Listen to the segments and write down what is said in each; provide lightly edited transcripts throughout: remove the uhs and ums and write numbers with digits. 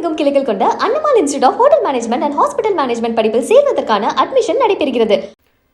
தமிழகமெங்கும் கிளைகள் கொண்ட Annamal institute of hotel management and hospital management படிப்பில் சேர்வதற்கான அட்மிஷன் நடைபெறுகிறது.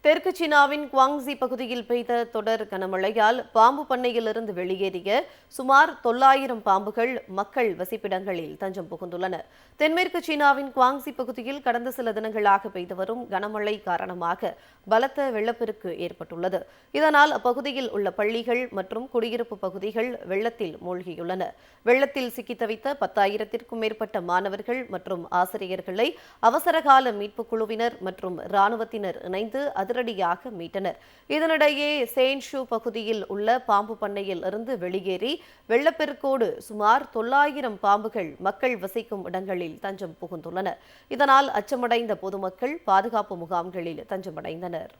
தெற்கு சீனாவின் குவாங்ஸி பகுதியில் பெய்த தொடர் கனமழையால் பாம்பு பண்ணையிலிருந்து வெளியேறிய சுமார் 900 பாம்புகள் மக்கள் வசிப்பிடங்களில் தஞ்சம் புகுந்துள்ளன. தென்மேற்கு சீனாவின் குவாங்ஸி பகுதியில் கடந்த சில தினங்களாக பெய்து வரும் கனமழை காரணமாக பலத்த வெள்ளப்பெருக்கு ஏற்பட்டுள்ளது. இதனால் அப்பகுதியில் உள்ள பள்ளிகள் மற்றும் குடியிருப்பு பகுதிகள் வெள்ளத்தில் மூழ்கியுள்ளன. வெள்ளத்தில் சிக்கி தவித்த 10,000க்கும் மேற்பட்ட மாணவர்கள் மற்றும் ஆசிரியர்களை அவசரகால மீட்புக் குழுவினர் மற்றும் இராணுவத்தினர் இணைந்து அதிரடியாக மீட்டனர். இதனிடையே சேன்ஷு பகுதியில் உள்ள பாம்பு பண்ணையில் இருந்து வெளியேறி வெள்ளப்பெருக்கோடு சுமார் 900 பாம்புகள் மக்கள் வசிக்கும் இடங்களில் தஞ்சம் புகுந்துள்ளன. இதனால் அச்சமடைந்த பொதுமக்கள் பாதுகாப்பு முகாம்களில் தஞ்சமடைந்தனர்.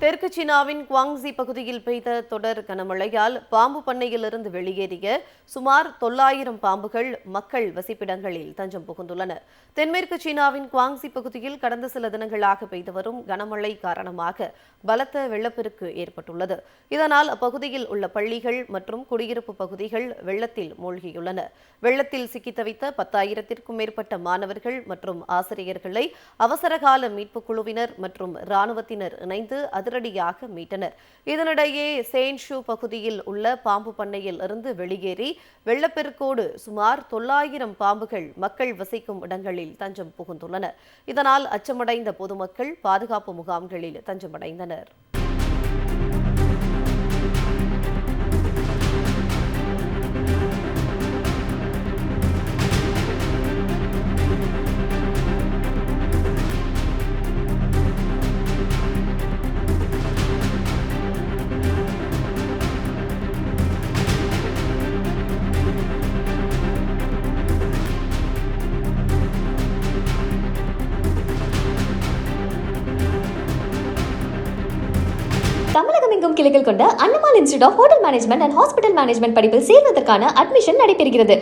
தெற்கு சீனாவின் குவாங்ஸி பகுதியில் பெய்த தொடர் கனமழையால் பாம்பு பண்ணையிலிருந்து வெளியேறிய சுமார் 900 பாம்புகள் மக்கள் வசிப்பிடங்களில் தஞ்சம் புகுந்துள்ளன. தென்மேற்கு சீனாவின் குவாங்ஸி பகுதியில் கடந்த சில தினங்களாக பெய்து வரும் கனமழை காரணமாக பலத்த வெள்ளப்பெருக்கு ஏற்பட்டுள்ளது. இதனால் அப்பகுதியில் உள்ள பள்ளிகள் மற்றும் குடியிருப்பு பகுதிகள் வெள்ளத்தில் மூழ்கியுள்ளன. வெள்ளத்தில் சிக்கி தவித்த 10,000க்கும் மேற்பட்ட மாணவர்கள் மற்றும் ஆசிரியர்களை அவசரகால மீட்புக் குழுவினர் மற்றும் இராணுவத்தினர் இணைந்து அதிரடியாக மீட்டனர். இதனிடையே சேன்ஷு பகுதியில் உள்ள பாம்பு பண்ணையில் இருந்து வெளியேறி வெள்ளப்பெருக்கோடு சுமார் 900 பாம்புகள் மக்கள் வசிக்கும் இடங்களில் தஞ்சம் புகுந்துள்ளன. இதனால் அச்சமடைந்த பொதுமக்கள் பாதுகாப்பு முகாம்களில் தஞ்சமடைந்தனர். தமிழகமெங்கும் கிளைகள் கொண்ட Annamal institute of hotel management and hospital management படிப்பில் சேர்வதற்கான அட்மிஷன் நடைபெறுகிறது.